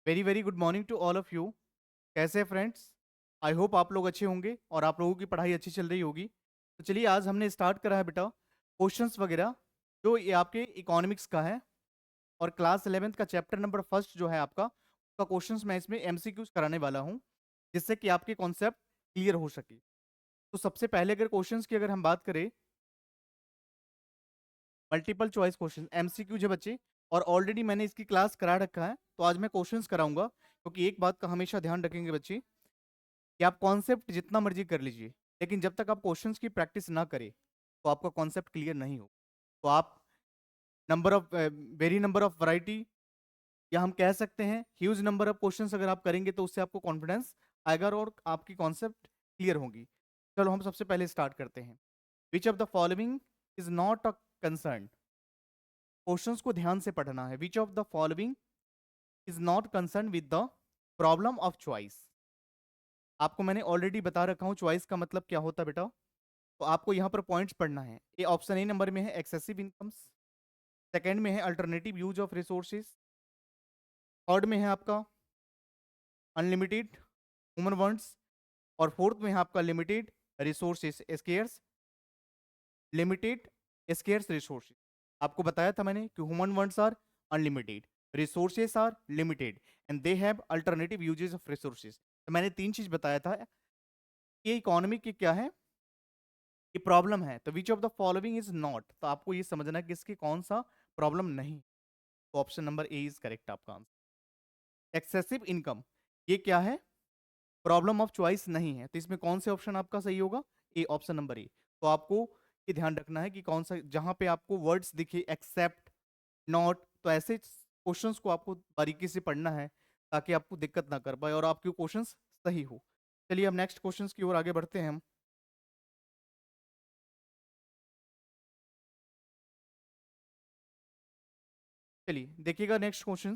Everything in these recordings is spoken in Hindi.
Very very good morning to all of you. कैसे हैं फ्रेंड्स? आई होप आप लोग अच्छे होंगे और आप लोगों की पढ़ाई अच्छी चल रही होगी। तो चलिए आज हमने स्टार्ट करा है बेटा क्वेश्चंस वगैरह जो ये आपके इकोनॉमिक्स का है। और क्लास 11th का चैप्टर नंबर फर्स्ट जो है आपका उसका क्वेश्चंस मैं इसमें एमसीक्यूज कराने वाला हूँ, जिससे कि आपके कॉन्सेप्ट क्लियर हो सके। तो सबसे पहले अगर क्वेश्चंस की अगर हम बात करें, मल्टीपल चॉइस क्वेश्चन एमसीक्यूज है बच्चे, और ऑलरेडी मैंने इसकी क्लास करा रखा है। तो आज मैं क्वेश्चंस कराऊंगा, क्योंकि एक बात का हमेशा ध्यान रखेंगे बच्चे कि आप कॉन्सेप्ट जितना मर्जी कर लीजिए, लेकिन जब तक आप क्वेश्चंस की प्रैक्टिस ना करें तो आपका कॉन्सेप्ट क्लियर नहीं हो। तो आप number of very number of variety, या हम कह सकते हैं ह्यूज नंबर ऑफ क्वेश्चंस अगर आप करेंगे तो उससे आपको कॉन्फिडेंस आएगा और आपकी कॉन्सेप्ट क्लियर होगी। चलो हम सबसे पहले स्टार्ट करते हैं। विच of the following is not a concern. Questions को ध्यान से पढ़ना है। विच of the following is not concern with the problem of choice. आपको मैंने ऑलरेडी बता रखा हूं चॉइस का मतलब क्या होता है बेटा। तो आपको यहाँ पर पॉइंट्स पढ़ना है। ये ऑप्शन ए नंबर में है एक्सेसिव इनकम्स, सेकंड में है alternative use of resources, third में है आपका अनलिमिटेड ह्यूमन वंट्स, और फोर्थ में है आपका limited resources scarce, limited scarce resources. आपको बताया था मैंने कि human wants are unlimited, resources are limited, and they have alternative uses of resources. तो मैंने तीन चीज बताया था। ये इकोनॉमी की क्या है, ये प्रॉब्लम है। तो विच of the following is not, तो आपको ये समझना है कि इसकी कौन सा प्रॉब्लम नहीं। तो option number A is correct आपका आंसर। एक्सेसिव इनकम, ये क्या है, प्रॉब्लम ऑफ चॉइस नहीं है। तो इसमें कौन से ऑप्शन आपका सही होगा? ए, ऑप्शन नंबर ए। तो आपको ये ध्यान रखना है कि कौन सा, जहां पे आपको वर्ड्स दिखे एक्सेप्ट, नॉट, तो ऐसे क्वेश्चंस को आपको बारीकी से पढ़ना है ताकि आपको दिक्कत ना कर पाए और आपके क्वेश्चंस सही हो। चलिए अब नेक्स्ट क्वेश्चंस की ओर आगे बढ़ते हैं हम। चलिए देखिएगा next question.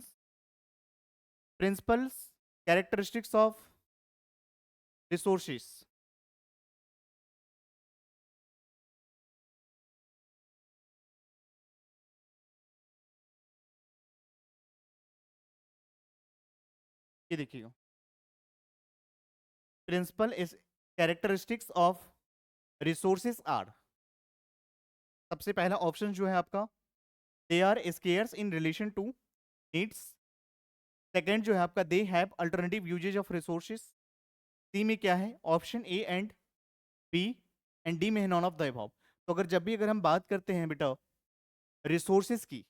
Principles characteristics of resources. ये देखिएगा, principle is characteristics of resources are. सबसे पहला ऑप्शन जो है आपका, they are scarce in relation to needs. Second जो है आपका, they have alternative uses of resources. C में क्या है, option A and B, and D में है नॉन ऑफ द अबव। तो अगर जब भी अगर हम बात करते हैं बेटा रिसोर्सेज की,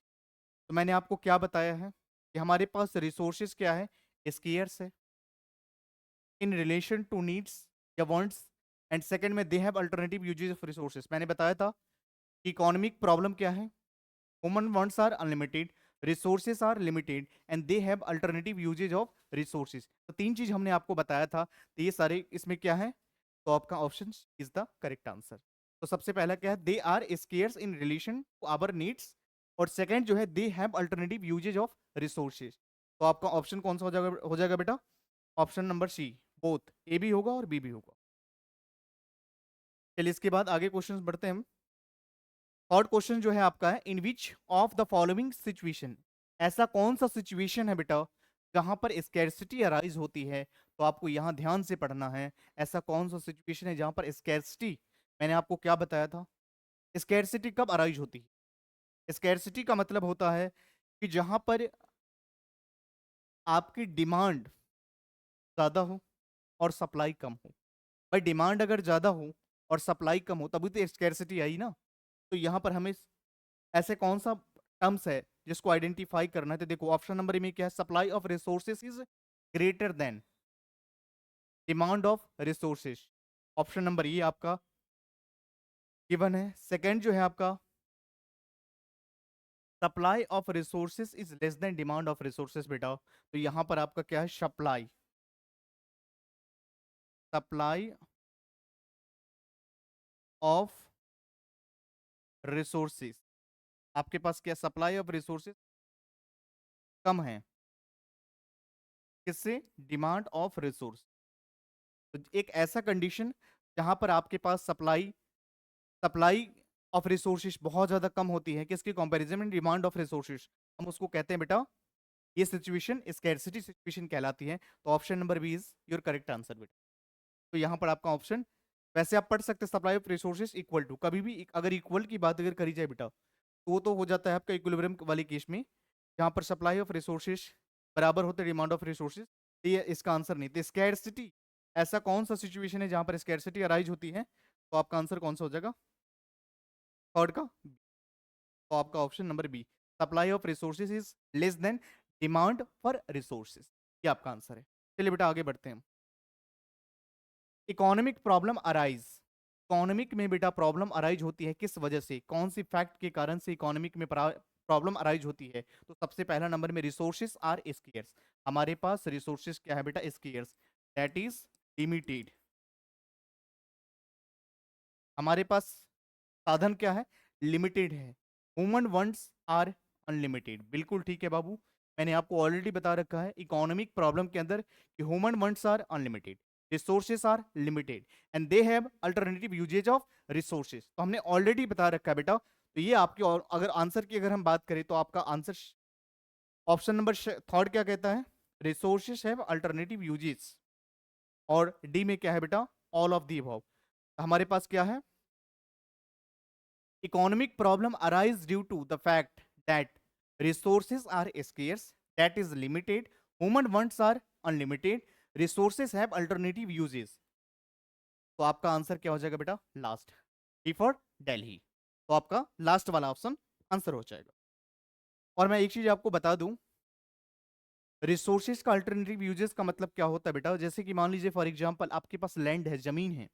तो मैंने आपको क्या बताया है कि हमारे पास रिसोर्सेज क्या है, स्केयर्स है इन रिलेशन टू नीड्स या वांट्स, एंड सेकंड में they have alternative uses of resources. मैंने बताया था कि इकोनॉमिक प्रॉब्लम क्या है, human wants are unlimited, resources are limited, and they have alternative uses of resources. तो तीन चीज हमने आपको बताया था। तो ये सारे इसमें क्या है, तो आपका option is the correct answer. तो सबसे पहला क्या है, they are scarce in relation to our needs, और सेकंड जो है they have alternative uses of resources. तो आपका ऑप्शन कौन सा हो जाएगा बेटा? Option number C, both A भी होगा और बी भी होगा। चलिए इसके बाद आगे क्वेश्चंस बढ़ते हैं हम। थर्ड क्वेश्चन जो है आपका है, in which of the following situation, ऐसा कौन सा सिचुएशन है बेटा जहां पर स्कैरसिटी अराइज होती है। तो आपको यहां ध्यान से पढ़ना है, ऐसा कौन सा सिचुएशन है जहां पर स्कैरसिटी, मैंने आपको क्या बताया था, स्कैरसिटी कब अराइज होती है। स्कैरसिटी का मतलब होता है कि जहां पर आपकी डिमांड ज्यादा हो और सप्लाई कम हो। भाई डिमांड अगर ज्यादा हो और सप्लाई कम हो तभी तो स्कैरसिटी आई ना। तो यहां पर हमें ऐसे कौन सा टर्म्स है जिसको आइडेंटिफाई करना है। तो देखो ऑप्शन नंबर में क्या है, supply of resources is greater than demand of resources. Option number ये आपका गिवन है। सेकंड जो है आपका, supply of resources is less than demand of resources बेटा। तो यहां पर आपका क्या है, सप्लाई, सप्लाई ऑफ रिसोर्सेज। आपके पास क्या, सप्लाई ऑफ रिसोर्सेज कम है किससे, डिमांड ऑफ रिसोर्स। तो एक ऐसा कंडीशन जहां पर आपके पास सप्लाई सप्लाई ऑफ रिसोर्सेज बहुत ज्यादा कम होती है किसके कंपैरिजन में, डिमांड ऑफ रिसोर्सेज, हम उसको कहते हैं बेटा ये सिचुएशन स्कैरसिटी सिचुएशन कहलाती है। तो option number B is your correct answer बेटा। तो यहाँ पर आपका ऑप्शन, वैसे आप पढ़ सकते हैं supply of resources equal to, कभी भी अगर इक्वल की बात अगर करी जाए बेटा तो वो तो हो जाता है आपका इक्विलिब्रियम वाले केस में, जहाँ पर सप्लाई ऑफ रिसोर्सेज बराबर होते हैं डिमांड ऑफ रिसोर्सेज। तो ये इसका आंसर नहीं। तो स्कैरसिटी, ऐसा कौन सा सिचुएशन है जहाँ पर स्कैरसिटी अराइज होती है? तो आपका आंसर कौन सा हो जाएगा? थर्ड का। तो आपका option number B, supply of resources is less than demand for resources, ये आपका आंसर है। चलिए बेटा आगे बढ़ते हैं। इकोनॉमिक प्रॉब्लम अराइज, इकोनॉमिक में बेटा प्रॉब्लम अराइज होती है किस वजह से, कौन सी फैक्ट के कारण से इकोनॉमिक में प्रॉब्लम अराइज होती है? तो सबसे पहला नंबर में रिसोर्सेज आर स्केर्स, हमारे पास रिसोर्सेज क्या है बेटा? Scarce, that is limited. हमारे पास साधन क्या है? लिमिटेड है। ह्यूमन वंट्स आर अनलिमिटेड, बिल्कुल ठीक है बाबू। मैंने आपको ऑलरेडी बता रखा है इकोनॉमिक प्रॉब्लम के अंदर कि human wants are unlimited, resources are limited and they have alternative uses of resources. तो हमने ऑलरेडी बता रखा है बेटा। तो ये आपके, और अगर आंसर की अगर हम बात करें तो आपका आंसर ऑप्शन नंबर थर्ड क्या कहता है? Resources have alternative uses. और डी में क्या है बेटा? All of the above. हमारे पास क्या है? Economic problem arise due to the fact that resources are scarce, that is limited, human wants are unlimited, resources have alternative uses। तो आपका आंसर क्या हो जाएगा बेटा? Last, D for Delhi. तो आपका लास्ट वाला ऑप्शन आंसर हो जाएगा। और मैं एक चीज आपको बता दूं, रिसोर्सेज का अल्टरनेटिव यूजेस का मतलब क्या होता है बेटा? जैसे कि मान लीजिए फॉर एग्जांपल आपके पास लैंड है, जमीन है,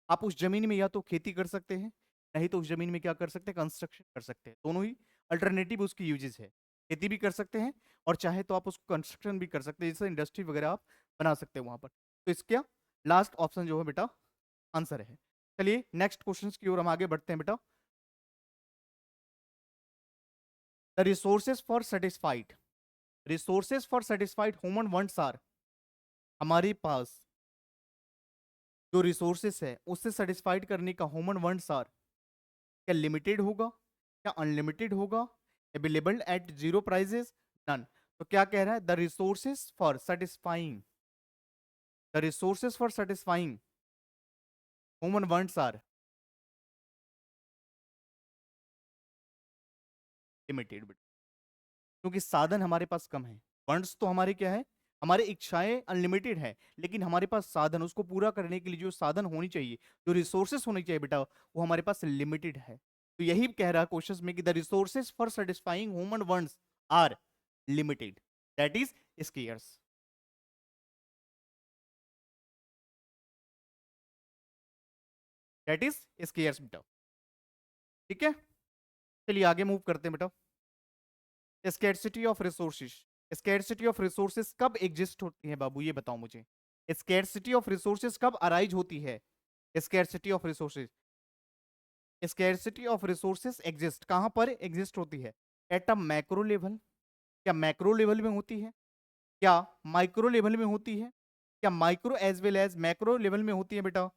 आप उस जमीन में या तो खेती कर सकते हैं, नहीं तो उस जमीन में क्या कर सकते हैं? कंस्ट्रक्शन कर सकते हैं। दोनों ही अल्टरनेटिव उसकी यूजेस है। खेती भी कर सकते हैं और चाहे तो आप उसको कंस्ट्रक्शन भी कर सकते हैं, जैसे इंडस्ट्री वगैरह आप बना सकते हैं वहां पर। तो इसका लास्ट ऑप्शन जो है बेटा आंसर है। चलिए नेक्स्ट क्वेश्चन की ओर हम आगे बढ़ते हैं बेटा। The resources for satisfied, resources for satisfied human wants are, हमारे पास जो रिसोर्सेस है उससे सेटिस्फाइड करने का ह्यूमन वांट्स आर, क्या लिमिटेड होगा, क्या अनलिमिटेड होगा, available at zero prices, none. तो क्या कह रहा है? The resources for satisfying, the resources for satisfying human wants are limited, क्योंकि साधन हमारे पास कम है। वांट्स तो हमारे क्या है? हमारी इच्छाएं अनलिमिटेड है, लेकिन हमारे पास साधन, उसको पूरा करने के लिए जो साधन होनी चाहिए, जो रिसोर्सेस होनी चाहिए बेटा, वो हमारे पास लिमिटेड है। तो यही कह रहा है क्वेश्चन में कि the resources for satisfying human wants are limited, that is scarce. That is scarce बेटा। ठीक है, चलिए आगे मूव करते हैं बेटा। Scarcity of resources, scarcity of resources कब एग्जिस्ट होती है बाबू, ये बताओ मुझे। स्कैरसिटी ऑफ रिसोर्सेज कब अराइज होती है? Scarcity of resources, scarcity of resources exist कहां पर एग्जिस्ट होती है? एट अ मैक्रो लेवल, क्या मैक्रो लेवल में होती है? क्या माइक्रो लेवल में होती है? क्या micro as well as macro level में होती है बेटा?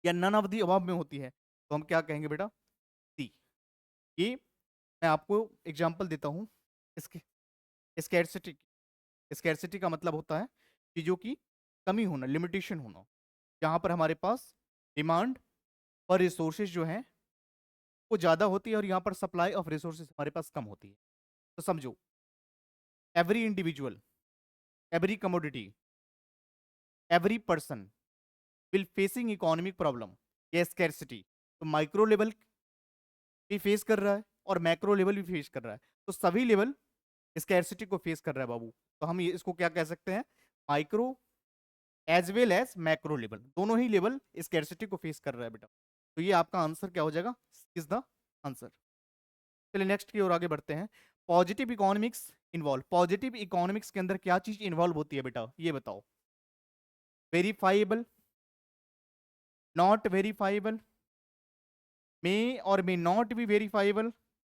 या नन ऑफ दी अबव में होती है? तो हम क्या कहेंगे बेटा? सी। ये मैं आपको एग्जांपल देता हूं इसके। स्कैरसिटी, स्कैरसिटी का मतलब होता है चीजों की कमी होना, लिमिटेशन होना, जहां पर हमारे पास डिमांड और रिसोर्सेज जो है वो ज्यादा होती है और यहाँ पर सप्लाई ऑफ रिसोर्सेज हमारे पास कम होती है। तो समझो, every individual, every commodity, every person will facing economic problem या स्कैरसिटी। तो माइक्रो लेवल भी फेस कर रहा है और मैक्रो लेवल भी फेस कर रहा है, तो सभी लेवल स्कैरसिटी को फेस कर रहा है बाबू। तो हम ये इसको क्या कह सकते हैं? Micro as well as macro level, दोनों ही लेवल स्कैरसिटी को फेस कर रहा है बेटा। तो ये आपका आंसर क्या हो जाएगा? Is the answer. चलिए नेक्स्ट की ओर आगे बढ़ते हैं। Positive economics involve, positive economics के अंदर क्या चीज इन्वॉल्व होती है बेटा, ये बताओ। वेरीफाइबल, नॉट वेरीफाइबल, मे और may not be verifiable,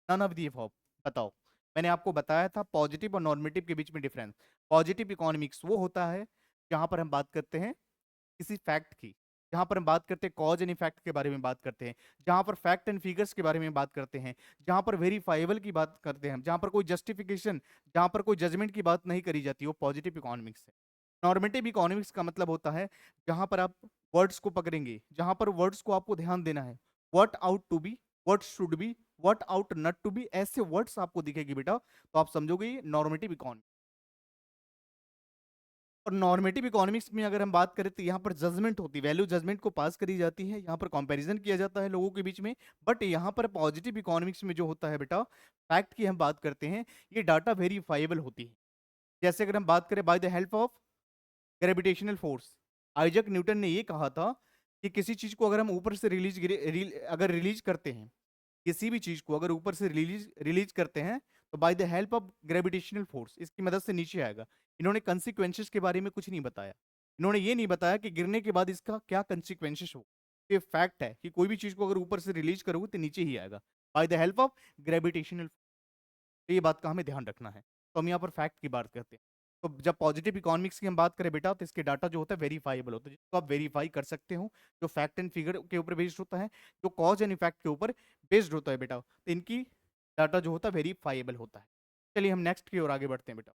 none of the above. बताओ, मैंने आपको बताया था पॉजिटिव और नॉर्मेटिव के बीच में डिफरेंस। पॉजिटिव इकोनॉमिक्स वो होता है जहां पर हम बात करते हैं किसी फैक्ट की, जहां पर हम बात करते हैं कॉज एंड इफेक्ट के बारे में बात करते हैं, जहां पर फैक्ट एंड फिगर्स के बारे में बात करते हैं, जहां पर वेरीफाइबल की बात करते हैं, जहां पर कोई जस्टिफिकेशन, जहां पर कोई जजमेंट की बात नहीं करी जाती, वो पॉजिटिव इकोनॉमिक्स है। नॉर्मेटिव इकोनॉमिक्स का मतलब होता है जहां पर आप वर्ड्स को पकड़ेंगे, जहां पर वर्ड्स को आपको ध्यान देना है, what ought to be, what should be, what ought not to be, ऐसे वर्ड्स आपको दिखेगी बेटा, तो आप समझोगे ये नॉर्मेटिव इकोनॉमिक्स। और नॉर्मेटिव इकोनॉमिक्स में अगर हम बात करें तो यहाँ पर जजमेंट होती है, वैल्यू जजमेंट को पास करी जाती है, यहाँ पर कंपैरिजन किया जाता है लोगों के बीच में। बट यहाँ पर पॉजिटिव इकोनॉमिक्स में जो होता है बेटा, फैक्ट की हम बात करते हैं, ये डाटा वेरीफाइबल होती है। जैसे अगर हम बात करें bye the help of gravitational force, Isaac Newton ने ये कहा था कि किसी चीज को अगर हम ऊपर से अगर रिलीज करते हैं, किसी भी चीज को अगर ऊपर से रिलीज रिलीज करते हैं, तो bye the help of gravitational force इसकी मदद से नीचे आएगा। इन्होंने कंसिक्वेंसेस के बारे में कुछ नहीं बताया, इन्होंने ये नहीं बताया कि गिरने के बाद इसका क्या कंसिक्वेंसेस हो। ये फैक्ट है कि कोई भी चीज को अगर ऊपर से रिलीज करोगे तो नीचे ही आएगा, bye the help of gravitational. ये बात का हमें ध्यान रखना है। तो हम यहाँ पर फैक्ट की बात करते हैं। तो जब पॉजिटिव इकोनॉमिक्स की हम बात करें बेटा, तो इसके डाटा जो होता है वेरीफाइबल होता है, जिसको आप वेरीफाई कर सकते हो, जो फैक्ट एंड फिगर के ऊपर बेस्ड होता है, जो कॉज एंड इफेक्ट के ऊपर बेस्ड होता है बेटा, तो इनकी डाटा जो होता है वेरीफाइबल होता है। चलिए हम नेक्स्ट की ओर आगे बढ़ते हैं बेटा।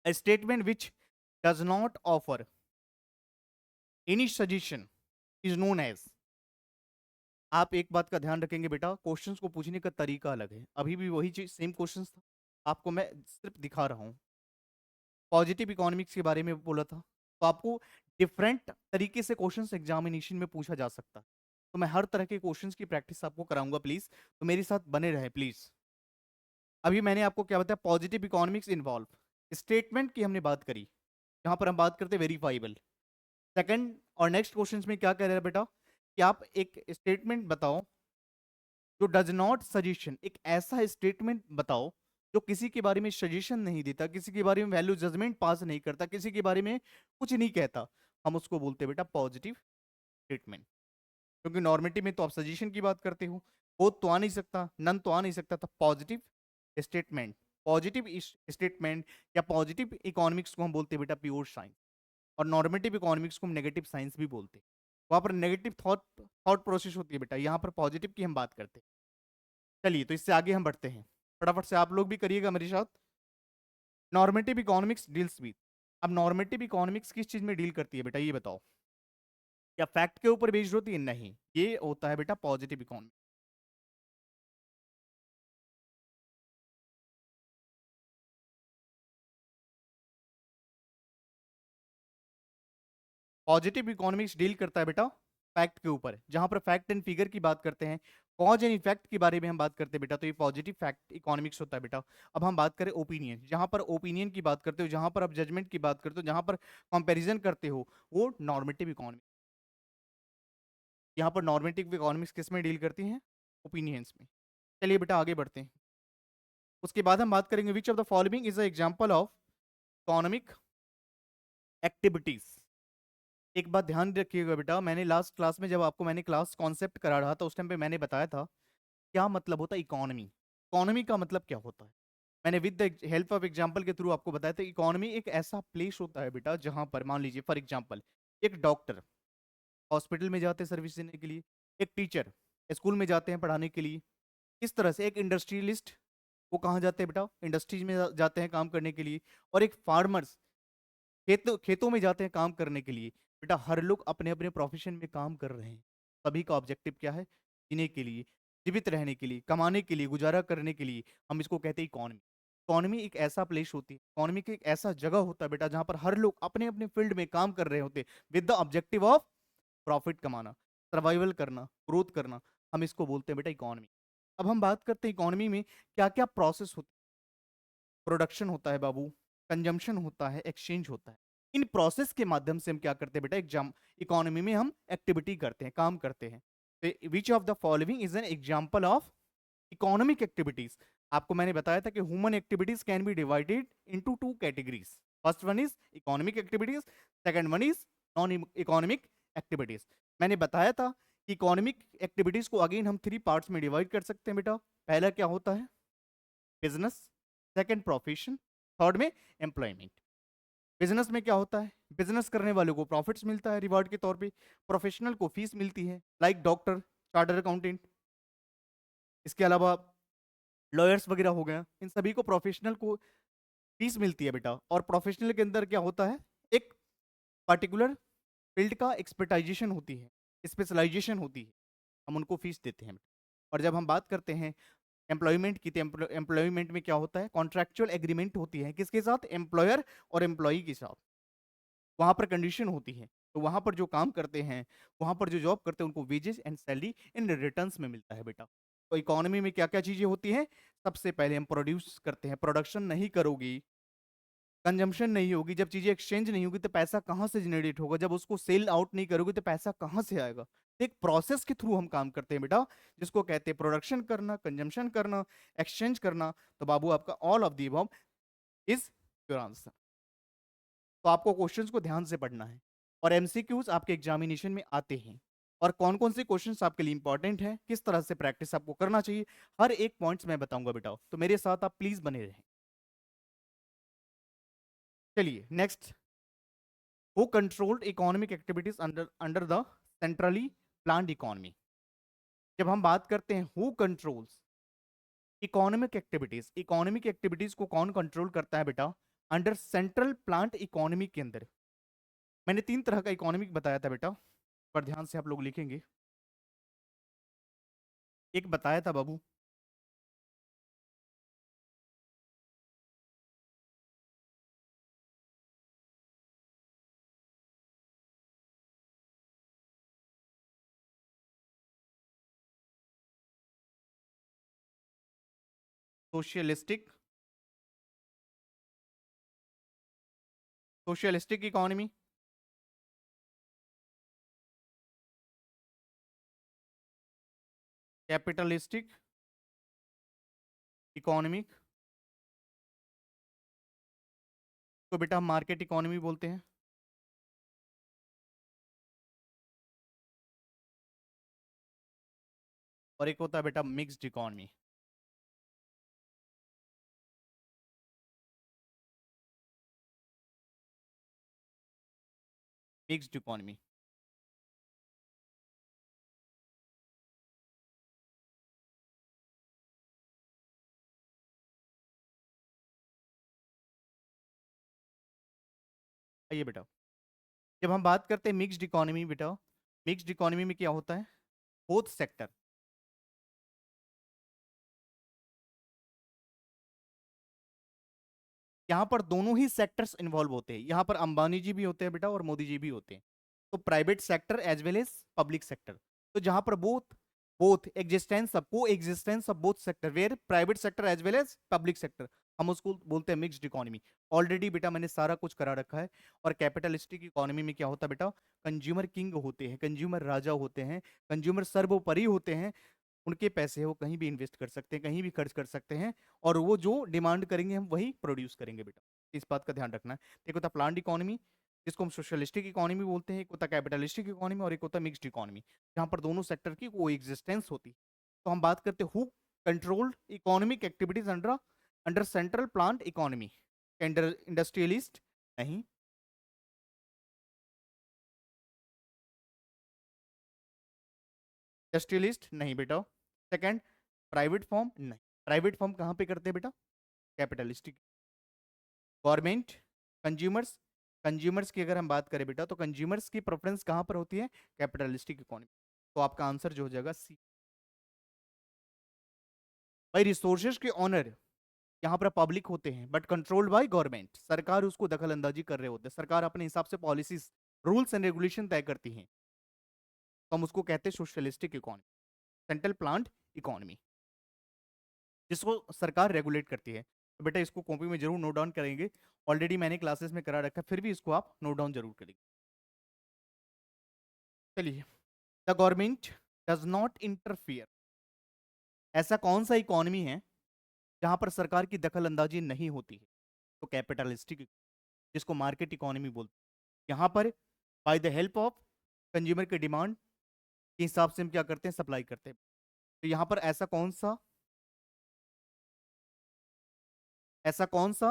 A statement which does not offer any suggestion is known as। आप एक बात का ध्यान रखेंगे बेटा, क्वेश्चंस को पूछने का तरीका अलग है, अभी भी वही चीज सेम क्वेश्चंस था, आपको मैं सिर्फ दिखा रहा हूँ। पॉजिटिव इकोनॉमिक्स के बारे में बोला था, तो आपको डिफरेंट तरीके से क्वेश्चंस एग्जामिनेशन में पूछा जा सकता है। तो मैं हर तरह के क्वेश्चंस की प्रैक्टिस आपको कराऊंगा प्लीज, तो मेरे साथ बने रहे प्लीज। अभी मैंने आपको क्या बताया, पॉजिटिव इकोनॉमिक्स इन्वॉल्व स्टेटमेंट की हमने बात करी, जहां पर हम बात करते हैं वेरीफाइबल। सेकंड और नेक्स्ट क्वेश्चन में क्या कह रहा है बेटा, कि आप एक स्टेटमेंट बताओ जो डज नॉट सजेशन, एक ऐसा स्टेटमेंट बताओ जो किसी के बारे में सजेशन नहीं देता, किसी के बारे में वैल्यू जजमेंट पास नहीं करता, किसी के बारे में कुछ नहीं कहता, हम उसको बोलते हैं बेटा पॉजिटिव स्टेटमेंट। क्योंकि नॉर्मेटिव में तो आप सजेशन की बात करते हो, बोथ तो आ नहीं सकता, नन तो आ नहीं सकता, तो पॉजिटिव स्टेटमेंट, पॉजिटिव स्टेटमेंट या पॉजिटिव इकोनॉमिक्स को हम बोलते हैं बेटा प्योर साइंस। और नॉर्मेटिव इकोनॉमिक्स को हम नेगेटिव साइंस भी बोलते हैं। वहां पर नेगेटिव थॉट थॉट प्रोसेस होती है बेटा, यहाँ पर पॉजिटिव की हम बात करते हैं। चलिए तो इससे आगे हम बढ़ते हैं, फटाफट से आप लोग भी करिएगा मेरे साथ। नॉर्मेटिव इकोनॉमिक्स डील्स विद, अब नॉर्मेटिव इकोनॉमिक्स किस चीज में डील करती है बेटा, ये बताओ। क्या फैक्ट के ऊपर बेस्ड होती है? नहीं, ये होता है बेटा positive economics. Positive economics deal करता है बेटा फैक्ट के ऊपर, जहां पर फैक्ट एंड फिगर की बात करते हैं, कॉज एंड इफेक्ट के बारे में हम बात करते हैं बेटा, तो ये पॉजिटिव फैक्ट इकोनॉमिक्स होता है बेटा। अब हम बात करें ओपिनियन, जहां पर ओपिनियन की बात करते हो, जहां पर आप जजमेंट की बात करते हो, जहां पर कंपैरिजन करते हो, वो नॉर्मेटिव इकोनॉमिक्स। यहाँ पर नॉर्मेटिव इकोनॉमिक्स किस में डील करती हैं? ओपिनियंस में। चलिए बेटा आगे बढ़ते हैं। उसके बाद हम बात करेंगे विच of the following is a example of economic activities. एक बात ध्यान रखिएगा बेटा, मैंने लास्ट क्लास में जब आपको मैंने क्लास कॉन्सेप्ट करा रहा था, उस टाइम पे मैंने बताया था क्या मतलब होता है इकोनॉमी। इकोनॉमी का मतलब क्या होता है, मैंने with the help of example के थ्रू आपको बताया था। इकोनॉमी एक ऐसा प्लेस होता है बेटा, जहां पर मान लीजिए फॉर एग्जांपल एक डॉक्टर हॉस्पिटल में जाते हैं सर्विस देने के लिए, एक टीचर स्कूल में जाते हैं पढ़ाने के लिए, इस तरह से एक इंडस्ट्रियलिस्ट वो कहाँ जाते हैं बेटा, इंडस्ट्रीज में जाते हैं काम करने के लिए, और एक फार्मर्स खेतों में जाते हैं काम करने के लिए। बेटा हर लोग अपने अपने प्रोफेशन में काम कर रहे हैं, सभी का ऑब्जेक्टिव क्या है, जीने के लिए, जीवित रहने के लिए, कमाने के लिए, गुजारा करने के लिए, हम इसको कहते हैं इकोनॉमी। इकोनॉमी एक ऐसा प्लेस होती है, इकोनॉमी का एक ऐसा जगह होता है बेटा, जहां पर हर लोग अपने अपने फील्ड में काम कर रहे होते हैं with the objective of profit कमाना, सर्वाइवल करना, ग्रोथ करना, हम इसको बोलते हैं बेटा इकोनॉमी। अब हम बात करते हैं इकोनॉमी में क्या क्या प्रोसेस होती है। प्रोडक्शन होता है बाबू, कंजम्पशन होता है, एक्सचेंज होता है। इन प्रोसेस के माध्यम से हम क्या करते हैं बेटा, एग्जाम इकोनॉमी में हम एक्टिविटी करते हैं, काम करते हैं। विच of the following is an example of economic activities. आपको मैंने बताया था कि human activities can be divided into two categories. First one is economic activities, second one is non economic activities. मैंने बताया था कि इकोनॉमिक एक्टिविटीज को अगेन हम थ्री पार्ट्स में डिवाइड कर सकते हैं बेटा। पहला क्या होता है, बिजनेस, सेकंड प्रोफेशन, थर्ड में एम्प्लॉयमेंट। बिजनेस में क्या होता है, बिजनेस करने वालों को प्रॉफिट्स मिलता है रिवार्ड के तौर पे, प्रोफेशनल को फीस मिलती है, लाइक डॉक्टर, चार्टर्ड अकाउंटेंट, इसके अलावा लॉयर्स वगैरह हो गए, इन सभी को प्रोफेशनल को फीस मिलती है बेटा। और प्रोफेशनल के अंदर क्या होता है, एक पर्टिकुलर फील्ड का एक्सपर्टाइजेशन होती है, स्पेशलाइजेशन होती है, हम उनको फीस देते हैं। और जब हम बात करते हैं एम्प्लॉयमेंट की, तो एम्प्लॉयमेंट में क्या होता है, कॉन्ट्रैक्चुअल एग्रीमेंट होती है, किसके साथ, एम्प्लॉयर और एम्प्लॉई के साथ। वहां पर कंडीशन होती है, तो वहां पर जो काम करते हैं, वहां पर जो जॉब करते हैं, उनको wages and salary in returns में मिलता है बेटा। तो इकोनॉमी में क्या क्या चीजें होती हैं, सबसे पहले हम प्रोड्यूस करते हैं, प्रोडक्शन नहीं करोगी, कंजम्पशन नहीं होगी, जब चीजें एक्सचेंज नहीं होगी तो पैसा कहाँ से जनरेट होगा, जब उसको सेल आउट नहीं करोगे तो पैसा कहाँ से आएगा। तो एक प्रोसेस के थ्रू हम काम करते हैं बेटा, जिसको कहते हैं प्रोडक्शन करना, कंजम्पशन करना, एक्सचेंज करना। तो बाबू आपका all of the above is your answer. तो आपको क्वेश्चंस को ध्यान से पढ़ना है, और एमसीक्यूज आपके एग्जामिनेशन में आते हैं, और कौन कौन से क्वेश्चंस आपके लिए इंपॉर्टेंट है, किस तरह से प्रैक्टिस आपको करना चाहिए, हर एक पॉइंट्स मैं बताऊंगा बेटा। तो मेरे साथ आप प्लीज बने रहें। चलिए next, who controlled economic activities under the centrally planned economy। जब हम बात करते हैं who controls इकोनॉमिक एक्टिविटीज को कौन कंट्रोल करता है बेटा, अंडर सेंट्रल प्लांट इकोनॉमी के अंदर। मैंने 3 तरह का इकोनॉमिक बताया था बेटा, पर ध्यान से आप लोग लिखेंगे। एक बताया था बाबू, socialistic, socialistic economy, capitalistic economic, तो बेटा हम मार्केट इकोनॉमी बोलते हैं। और एक होता है बेटा मिक्स्ड इकोनॉमी। मिक्स्ड इकोनॉमी, आइए बेटा, जब हम बात करते हैं मिक्स्ड इकोनॉमी बेटा, मिक्स्ड इकोनॉमी में क्या होता है, बोथ सेक्टर, यहाँ पर दोनों ही सेक्टर्स इन्वॉल्व होते हैं, यहाँ पर अंबानी जी भी होते हैं बेटा और मोदी जी भी होते हैं। तो private sector as well as public sector, तो जहां पर both both existence of coexistence of both sector, where private sector as well as public sector, हम उसको बोलते हैं मिक्स्ड इकोनॉमी। ऑलरेडी बेटा मैंने सारा कुछ करा रखा है। और कैपिटलिस्टिक इकोनॉमी में क्या होता है बेटा, कंज्यूमर किंग होते हैं, कंज्यूमर राजा होते हैं, कंज्यूमर सर्वोपरि होते हैं, उनके पैसे वो कहीं भी इन्वेस्ट कर सकते हैं, कहीं भी खर्च कर सकते हैं, और वो जो डिमांड करेंगे हम वही प्रोड्यूस करेंगे बेटा। इस बात का ध्यान रखना है। एक होता प्लांट इकोनॉमी, जिसको हम सोशलिस्टिक इकोनॉमी बोलते हैं, एक होता कैपिटलिस्टिक इकोनॉमी, और एक होता मिक्स्ड इकोनॉमी, जहां पर दोनों सेक्टर की वो एग्जिस्टेंस होती है। तो हम बात करते हैं who controlled economic activities under under central plant economy, industrialist नहीं, इंडस्ट्रियलिस्ट नहीं बेटा। सेकंड, प्राइवेट फॉर्म नहीं, प्राइवेट फॉर्म कहाँ पे करते हैं बेटा, कैपिटलिस्टिक। गवर्नमेंट, कंज्यूमर्स, कंज्यूमर्स की अगर हम बात करें बेटा, तो कंज्यूमर्स की प्रेफरेंस कहाँ पर होती है, कैपिटलिस्टिक इकोनॉमी। तो आपका आंसर जो हो जाएगा सी। भाई रिसोर्सेज के ऑनर यहाँ पर पब्लिक होते हैं, बट कंट्रोल्ड बाय गवर्नमेंट, सरकार उसको दखल अंदाजी कर रहे होते हैं, सरकार अपने हिसाब से पॉलिसीज, रूल्स एंड रेगुलेशन तय करती हैं। तो हम उसको कहते हैं socialistic economy, central plant economy, जिसको सरकार रेगुलेट करती है। तो बेटा इसको कॉपी में जरूर नोट डाउन करेंगे, ऑलरेडी मैंने क्लासेस में करा रखा है, फिर भी इसको आप नोट डाउन जरूर करेंगे। चलिए, the government does not interfere, ऐसा कौन सा इकोनॉमी है जहां पर सरकार की दखल अंदाजी नहीं होती है, तो कैपिटलिस्टिक, जिसको मार्केट इकोनॉमी बोलते हैं। यहाँ पर bye the help of consumer के डिमांड के हिसाब से हम क्या करते हैं, सप्लाई करते हैं। तो यहाँ पर ऐसा कौन सा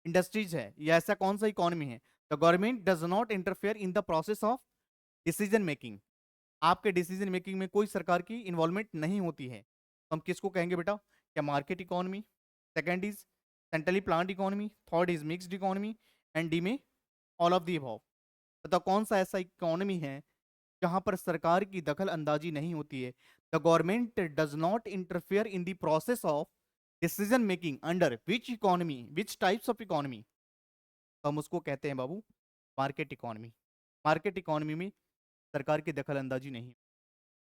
इंडस्ट्रीज है, या ऐसा कौन सा इकोनॉमी है? The government does not interfere in the process of decision making. आपके डिसीजन मेकिंग में कोई सरकार की इन्वॉल्वमेंट नहीं होती है, तो हम किसको कहेंगे बेटा? क्या market economy, second is centrally planned economy, third is mixed economy, and D में ऑल ऑफ दी अबव। बताओ कौन सा ऐसा इकोनॉमी है जहां पर सरकार की दखल अंदाजी नहीं होती है? The government does not interfere in the process of decision making under which economy, which types of economy? तो हम उसको कहते हैं बाबू मार्केट इकोनॉमी। मार्केट इकोनॉमी में सरकार की दखल अंदाजी नहीं,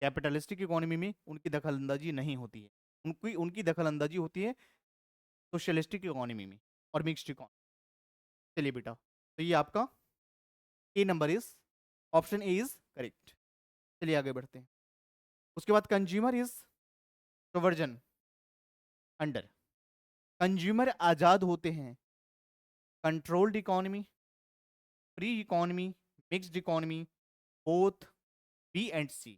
कैपिटलिस्टिक इकोनॉमी में उनकी दखल अंदाजी नहीं होती है, उनकी उनकी दखल अंदाजी होती है सोशलिस्टिक इकोनॉमी में और मिक्स्ड इकोनॉमी। चलिए बेटा, तो ये आपका A number is, option A is correct. चलिए आगे बढ़ते हैं। उसके बाद consumer is sovereign under, consumer आजाद होते हैं controlled economy, free economy, mixed economy, both B and C.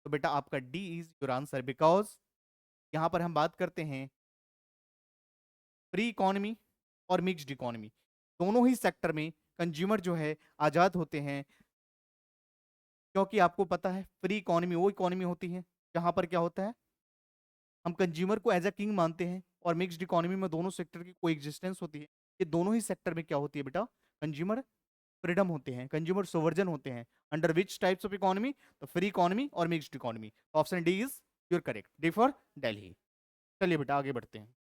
तो बेटा आपका D is your answer, because यहां पर हम बात करते हैं फ्री इकोनॉमी और मिक्स्ड इकोनॉमी, दोनों ही सेक्टर में कंज्यूमर जो है आजाद होते हैं, क्योंकि आपको पता है फ्री इकोनॉमी वो इकोनॉमी होती है जहां पर क्या होता है, हम कंज्यूमर को एज अ किंग मानते हैं, और मिक्स्ड इकोनॉमी में दोनों सेक्टर की कोई एग्जिस्टेंस होती है। ये दोनों ही सेक्टर में क्या होती है बेटा? कंज्यूमर फ्रीडम होते हैं, कंज्यूमर सोवर्जन होते हैं। Under which types of economy? तो फ्री इकोनॉमी और mixed economy. Option D is your correct, D for Delhi. चलिए बेटा आगे बढ़ते हैं।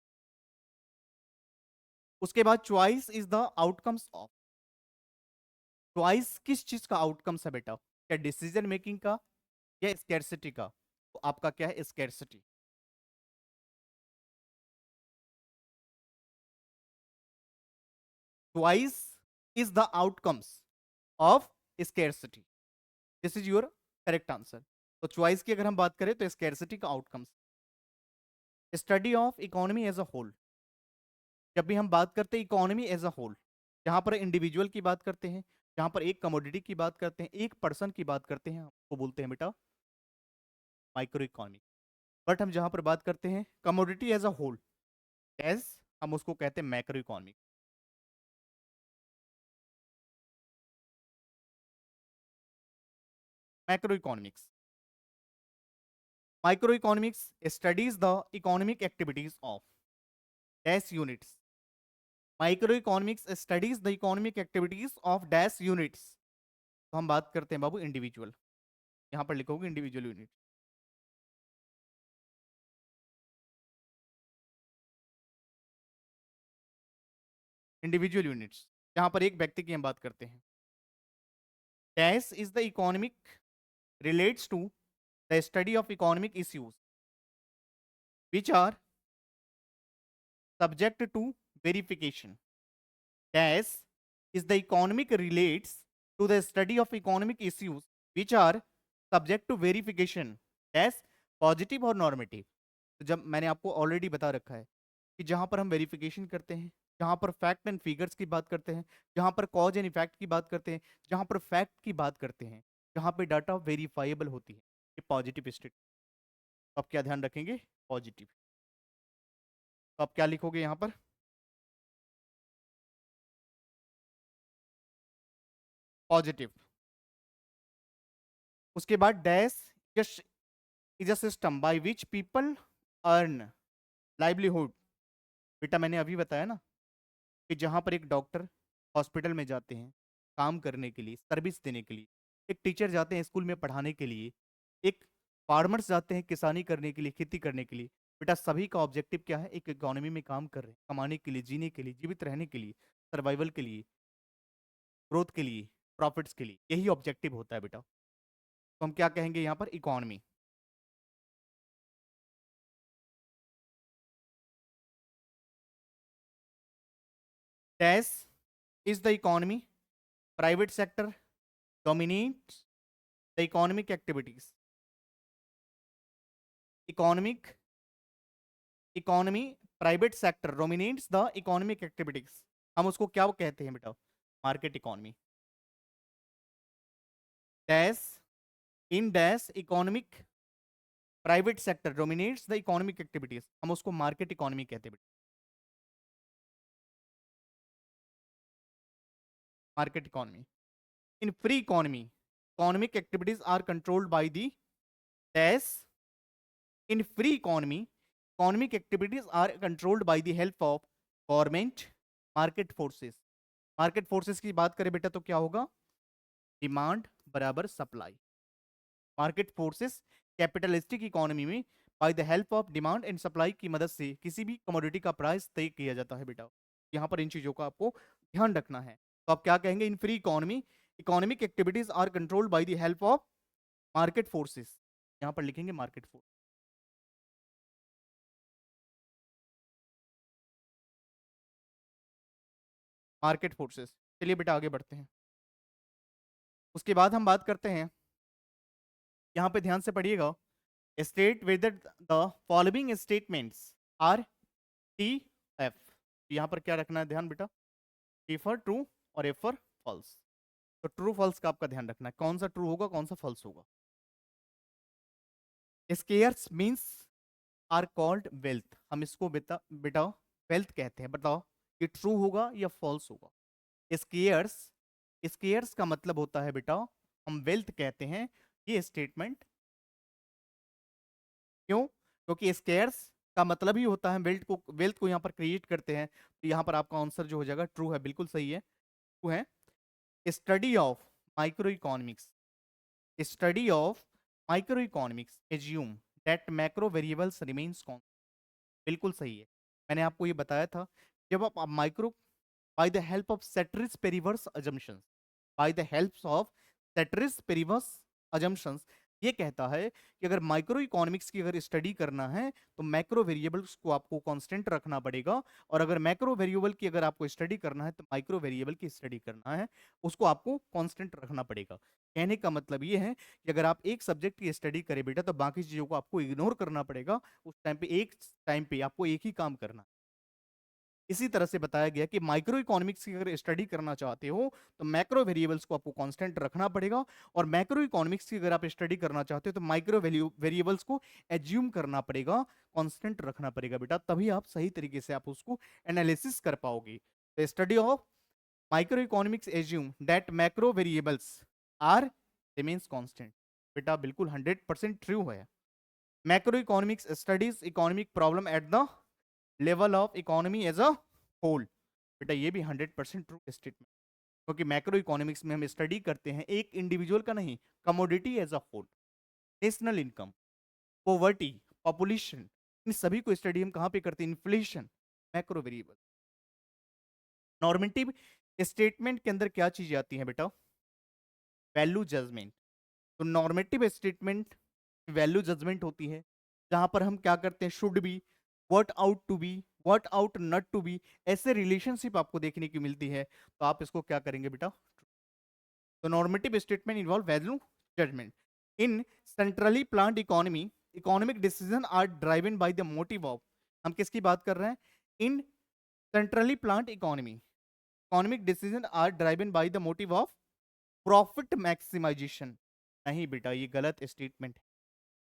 उसके बाद choice is the outcomes of, choice किस चीज का आउटकम्स है बेटा? क्या डिसीजन मेकिंग का या स्कैर्सिटी का? तो आपका क्या है? Scarcity. Choice is the outcomes of scarcity, this is your correct answer. तो चॉइस की अगर हम बात करें तो स्कैर्सिटी का outcomes. Study of economy as a whole, जब भी हम बात करते हैं इकोनॉमी एज अ होल, जहां पर इंडिविजुअल की बात करते हैं, जहां पर एक कमोडिटी की बात करते हैं, एक पर्सन की बात करते हैं, हमको बोलते हैं बेटा माइक्रो इकोनॉमी। बट हम जहां पर बात करते हैं commodity as a whole, as, हम उसको कहते हैं macro economy. Macro economics, micro economics studies the economic activities of dash units, micro economics studies the economic activities of dash units. तो हम बात करते हैं बाबू इंडिविजुअल, यहां पर लिखोगे इंडिविजुअल यूनिट। इंडिविजुअल यूनिट्स, जहां पर एक व्यक्ति की हम बात करते हैं। Dash is the economic relates to the study of economic issues which are subject to verification. Dash is the economic relates to the study of economic issues which are subject to verification. Dash positive और नॉर्मेटिव। तो जब मैंने आपको ऑलरेडी बता रखा है कि जहां पर हम वेरिफिकेशन करते हैं, जहां पर फैक्ट एंड फिगर्स की बात करते हैं, जहां पर कॉज एंड इफेक्ट की बात करते हैं, जहां पर फैक्ट की बात करते हैं, जहां पे डाटा वेरीफाइबल होती है, ये पॉजिटिव स्टेट। तो आप क्या ध्यान रखेंगे? पॉजिटिव। तो आप क्या लिखोगे यहां पर? पॉजिटिव। उसके बाद dash is a system by which people earn livelihood. बेटा मैंने अभी बताया ना कि जहां पर एक डॉक्टर हॉस्पिटल में जाते हैं काम करने के लिए, सर्विस देने के लिए, एक टीचर जाते हैं स्कूल में पढ़ाने के लिए, एक फार्मर्स जाते हैं किसानी करने के लिए, खेती करने के लिए। बेटा सभी का ऑब्जेक्टिव क्या है? एक इकोनॉमी में काम कर रहे हैं, कमाने के लिए, जीने के लिए, जीवित रहने के लिए, सर्वाइवल के लिए, ग्रोथ के लिए, प्रॉफिट्स के लिए, यही ऑब्जेक्टिव होता है बेटा। तो हम क्या कहेंगे यहाँ पर? Economy. Dash is the economy, private sector dominates the economic activities, economic economy private sector dominates the economic activities। हम उसको क्या कहते हैं बेटा? Market economy. Dash in dash economic private sector dominates the economic activities, हम उसको मार्केट इकोनॉमी कहते हैं बेटा। Market economy. In free economy economic activities are controlled by the dash. In free economy economic activities are controlled by the help of government market forces. Market forces की बात करें बेटा तो क्या होगा, डिमांड बराबर supply. Market forces capitalistic economy में by the help of demand and supply की मदद से किसी भी कमोडिटी का प्राइस तय किया जाता है बेटा। यहाँ पर इन चीजों का आपको ध्यान रखना है। तो आप क्या कहेंगे, in free economy economic activities are controlled by the help of market forces. यहाँ पर लिखेंगे मार्केट फोर्स। Market forces. चलिए बेटा आगे बढ़ते हैं। उसके बाद हम बात करते हैं, यहाँ पे ध्यान से पढ़िएगा, state whether the following statements R T F. यहाँ पर क्या रखना है ध्यान बेटा, टी फॉर ट्रू और एफ फॉर फॉल्स। तो ट्रू फॉल्स का आपका ध्यान रखना है, कौन सा ट्रू होगा कौन सा फॉल्स होगा। Scarce means are called wealth. हम इसको बेटा बेटा वेल्थ कहते हैं। बताओ ये ट्रू होगा या फॉल्स होगा। स्केयर्स स्केयर्स का मतलब होता है बेटा हम वेल्थ कहते हैं। ये स्टेटमेंट क्यों, क्योंकि स्केयर्स का मतलब ही होता है वेल्थ को यहाँ पर क्रिएट करते हैं। तो यहाँ पर आपका आंसर जो हो जाएगा ट्रू है, बिल्कुल सही है, ट्रू है। Study of micro economics study of micro economics assume that macro variables remains constant. बिल्कुल सही है। मैंने आपको ये बताया था, जब आप micro by the help of ceteris paribus assumptions, by the help of ceteris paribus assumptions, ये कहता है कि अगर माइक्रो इकोनॉमिक्स की अगर स्टडी करना है तो मैक्रो वेरिएबल्स को आपको कांस्टेंट रखना पड़ेगा, और अगर मैक्रो वेरिएबल की अगर आपको स्टडी करना है तो माइक्रो वेरिएबल की स्टडी करना है, उसको आपको कांस्टेंट रखना पड़ेगा। कहने का मतलब ये है कि अगर आप एक सब्जेक्ट की स्टडी करें बेटा तो बाकी चीजों को आपको इग्नोर करना पड़ेगा। उस टाइम पे आपको एक ही काम करना है। इसी तरह से बताया गया कि माइक्रो इकोनॉमिक्स की अगर स्टडी करना चाहते हो तो मैक्रो वेरिएबल्स को आपको कांस्टेंट रखना पड़ेगा, और मैक्रो इकोनॉमिक्स की अगर आप स्टडी करना चाहते हो तो माइक्रो वेरिएबल्स को एज्यूम करना पड़ेगा, कांस्टेंट रखना पड़ेगा बेटा, तभी आप सही तरीके से आप उसको एनालिसिस कर पाओगे। The study of micro economics assume that macro variables are remains constant. बेटा बिल्कुल 100% ट्रू है। Macro economics studies economic problem at the level of economy as a whole. बेटा ये भी 100% ट्रू स्टेटमेंट, क्योंकि मैक्रो इकोनॉमिक्स में हम स्टडी करते हैं एक इंडिविजुअल का नहीं, commodity as a whole, national income, poverty, population, इन सभी को स्टडी हम कहाँ पे करते हैं, inflation, macro variable. Normative statement के अंदर क्या चीजें आती हैं बेटा, वैल्यू जजमेंट। तो नॉर्मेटिव स्टेटमेंट वैल्यू जजमेंट होती है, जहां पर हम क्या करते हैं, should be, what ought to be, what ought not to be, ऐसे रिलेशनशिप आपको देखने की मिलती है। तो आप इसको क्या करेंगे बेटा, तो normative statement involve value judgement. In centrally planned economy economic decision are driven by the motive of, हम किसकी बात कर रहे हैं, in centrally planned economy economic decision are driven by the motive of profit maximisation. नहीं बेटा ये गलत स्टेटमेंट है।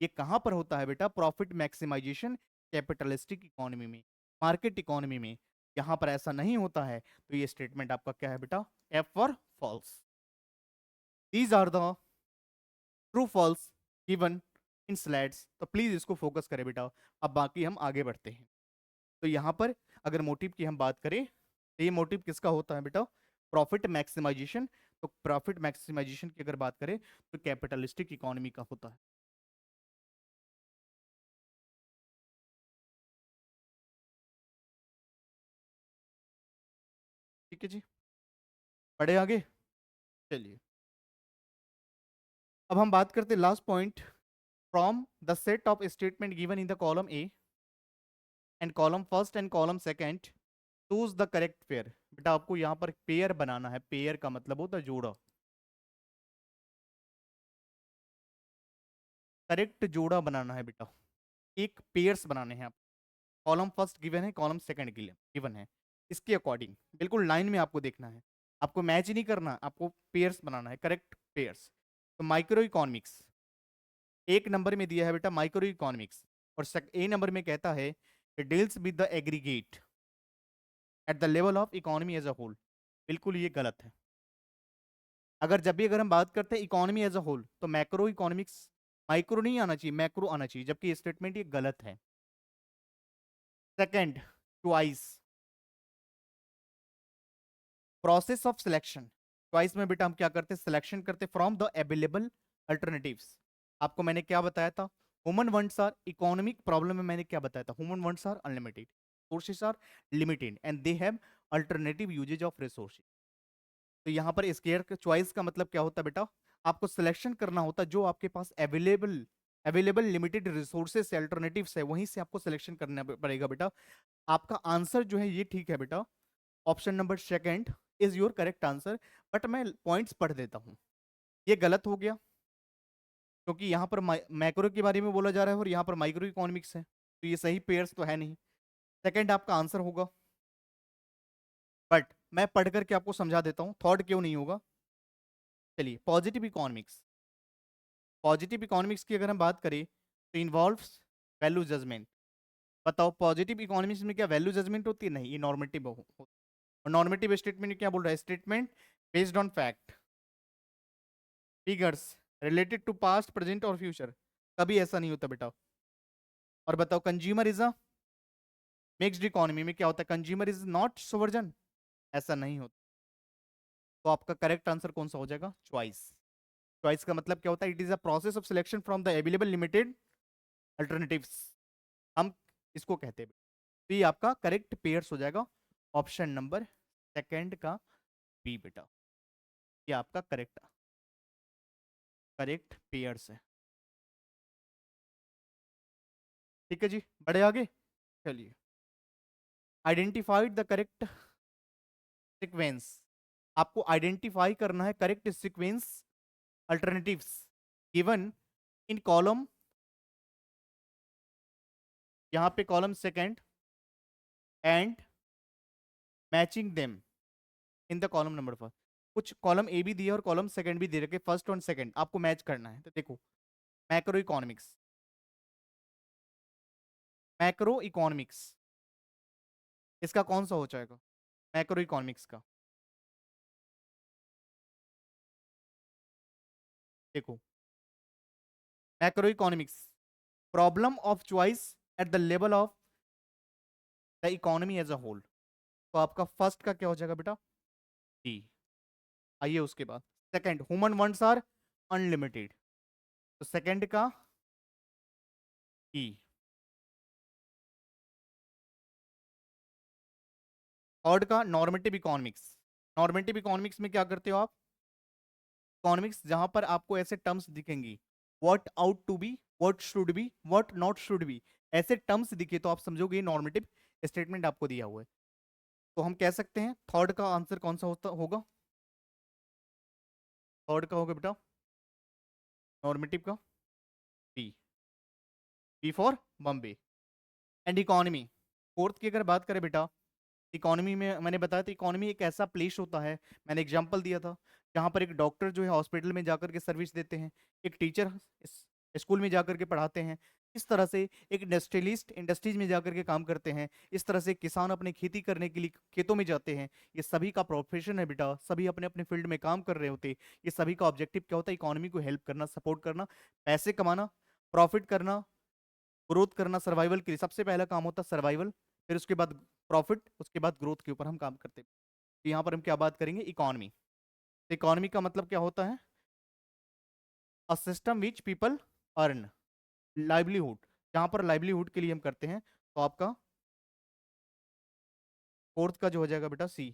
ये कहां पर होता है बेटा, प्रॉफिट मैक्सिमाइजेशन कैपिटलिस्टिक इकोनॉमी में, मार्केट इकोनॉमी में। यहां पर ऐसा नहीं होता है। तो ये स्टेटमेंट आपका क्या है बेटा, F for false. These are the true false given in slides. तो प्लीज इसको फोकस करें बेटा। अब बाकी हम आगे बढ़ते हैं। तो यहां पर अगर मोटिव की हम बात करें तो ये मोटिव किसका होता है बेटा, प्रॉफिट मैक्सिमाइजेशन। तो प्रॉफिट मैक्सिमाइजेशन की अगर बात करें तो कैपिटलिस्टिक इकोनॉमी का होता है। ठीक है जी, बढ़े आगे। चलिए अब हम बात करते हैं last point, from the set of statement given in the column A and column first and column second choose the correct pair. बेटा आपको यहाँ पर पेयर बनाना है, पेयर का मतलब होता है जोड़ा, करेक्ट जोड़ा बनाना है बेटा, एक पेयर्स बनाने हैं आप। कॉलम फर्स्ट गिवन है, कॉलम सेकंड गिवन है, इसके अकॉर्डिंग बिल्कुल लाइन में आपको देखना है, आपको मैच नहीं करना, आपको पेयर्स बनाना है, करेक्ट पेयर्स। तो माइक्रो इकोनॉमिक्स एक नंबर में दिया है बेटा माइक्रो इकोनॉमिक्स, और ए नंबर में कहता है deals with the aggregate at the level of economy as a whole. बिल्कुल ये गलत है। अगर हम बात करते हैं इकोनॉमी एज अ होल, तो मैक्रो इकोनॉमिक्स, माइक्रो नहीं आना चाहिए, मैक्रो आना चाहिए, जबकि ये स्टेटमेंट ये गलत है। Second, twice, process of selection. Twice में बेटा हम क्या करते हैं, सिलेक्शन करते फ्रॉम द अवेलेबल अल्टरनेटिव्स। आपको मैंने क्या बताया था, human wants are, economic problem में मैंने क्या बताया था, human wants are unlimited, sources are limited and they have alternative uses of resources. तो यहाँ पर स्केयर चॉइस का मतलब क्या होता है बेटा, आपको सिलेक्शन करना होता है जो आपके पास अवेलेबल अवेलेबल लिमिटेड रिसोर्सेस से अल्टरनेटिव्स है, वहीं से आपको सिलेक्शन करना पड़ेगा बेटा। आपका आंसर जो है ये ठीक है बेटा, option number second is your correct answer. But मैं पॉइंट्स पढ़ देता हूं, ये गलत हो गया क्योंकि यहाँ पर मैक्रो के बारे में बोला जा रहा है और यहाँ पर माइक्रो इकोनॉमिक्स है, तो ये सही पेयर्स तो है नहीं। सेकंड आपका आंसर होगा, बट मैं पढ़ करके आपको समझा देता हूँ थर्ड क्यों नहीं होगा। चलिए, पॉजिटिव इकोनॉमिक्स, पॉजिटिव इकोनॉमिक्स की अगर हम बात करें तो इन्वॉल्व्स वैल्यू जजमेंट। बताओ पॉजिटिव इकोनॉमिक्स में क्या वैल्यू जजमेंट होती है, नहीं, ये नॉर्मेटिव और नॉर्मेटिव स्टेटमेंट क्या बोल रहा है, statement based on fact, figures related to past present और फ्यूचर। कभी ऐसा नहीं होता बेटा। और बताओ कंज्यूमरिज्म, मिक्स्ड इकोनॉमी में क्या होता है, कंज्यूमर इज नॉट सोवर्जन, ऐसा नहीं होता। तो आपका करेक्ट आंसर कौन सा हो जाएगा, चॉइस। चॉइस का मतलब क्या होता है, it is a process of selection from the available limited alternatives, हम इसको कहते हैं। तो ये आपका करेक्ट पेयर्स हो जाएगा, ऑप्शन नंबर सेकंड का बी बेटा, ये आपका करेक्ट करेक्ट पेयर्स है। ठीक है जी, बढ़े आगे। चलिए, आइडेंटिफाइड द करेक्ट सीक्वेंस, आपको आइडेंटिफाई करना है correct sequence alternatives given in column, यहां पे column second and matching them in the column number first. कुछ कॉलम ए भी दिया और कॉलम सेकंड भी दे रखे, फर्स्ट और सेकंड आपको मैच करना है। तो देखो, मैक्रो इकोनॉमिक्स, मैक्रो इकोनॉमिक्स इसका कौन सा हो जाएगा, मैक्रो इकोनॉमिक्स का देखो, macro economics problem of choice at the level of the economy as a whole. तो आपका फर्स्ट का क्या हो जाएगा बेटा, डी। आइए उसके बाद second, human wants are unlimited, तो सेकंड का ई। थर्ड का नॉर्मेटिव इकोनॉमिक्स, नॉर्मेटिव इकोनॉमिक्स में क्या करते हो आप, इकोनॉमिक्स जहां पर आपको ऐसे टर्म्स दिखेंगी, what ought to be, what should be, what not should be, ऐसे टर्म्स दिखे तो आप समझोगे नॉर्मेटिव स्टेटमेंट आपको दिया हुआ है। तो हम कह सकते हैं थर्ड का आंसर कौन सा होता होगा, थर्ड का होगा बेटा नॉर्मेटिव का B, B for Bombay. And economy, fourth की अगर बात करें बेटा, इकोनॉमी में मैंने बताया था इकोनॉमी एक ऐसा प्लेस होता है, मैंने एग्जांपल दिया था, जहां पर एक डॉक्टर जो है हॉस्पिटल में जाकर के सर्विस देते हैं, एक टीचर स्कूल में जाकर के पढ़ाते हैं, इस तरह से एक इंडस्ट्रियलिस्ट इंडस्ट्रीज में जाकर के काम करते हैं, इस तरह से किसान अपने खेती करने के लिए खेतों में जाते हैं। ये सभी का प्रोफेशन है बेटा, सभी अपने अपने फील्ड में काम कर रहे होते हैं। ये सभी का ऑब्जेक्टिव क्या होता है, इकोनॉमी को हेल्प करना, सपोर्ट करना, पैसे कमाना, प्रॉफिट करना, ग्रोथ करना। सर्वाइवल के लिए सबसे पहला काम होता है सर्वाइवल, फिर उसके बाद प्रॉफिट, उसके बाद ग्रोथ के ऊपर हम काम करते हैं। तो यहाँ पर हम क्या बात करेंगे, इकोनॉमी। इकोनॉमी का मतलब क्या होता है, a system which people earn livelihood, जहां पर लाइवलीहुड के लिए हम करते हैं। तो आपका फोर्थ का जो हो जाएगा बेटा सी।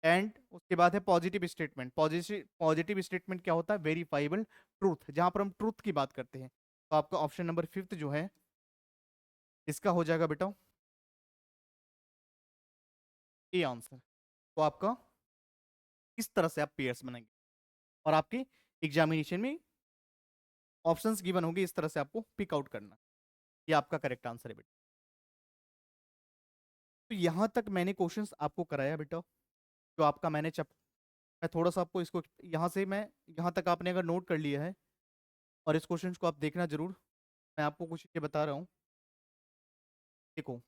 एंड उसके बाद है पॉजिटिव स्टेटमेंट, पॉजिटिव स्टेटमेंट क्या होता है, वेरीफाइबल ट्रूथ, जहां पर हम ट्रूथ की बात करते हैं। तो आपका ऑप्शन नंबर फिफ्थ जो है इसका हो जाएगा बेटा ए आंसर। तो आपका इस तरह से आप पेयर्स बनाएंगे और आपके एग्जामिनेशन में ऑप्शंस गिवन होंगे, इस तरह से आपको पिक आउट करना। ये आपका करेक्ट आंसर है बेटा। तो यहां तक मैंने क्वेश्चंस आपको कराया बेटा, जो आपका मैंने मैं थोड़ा सा आपको इसको यहाँ से मैं यहाँ तक आपने अगर नोट कर लिया है और इस क्वेश्चन को आप देखना जरूर, मैं आपको कुछ ये बता रहा हूँ। देखो,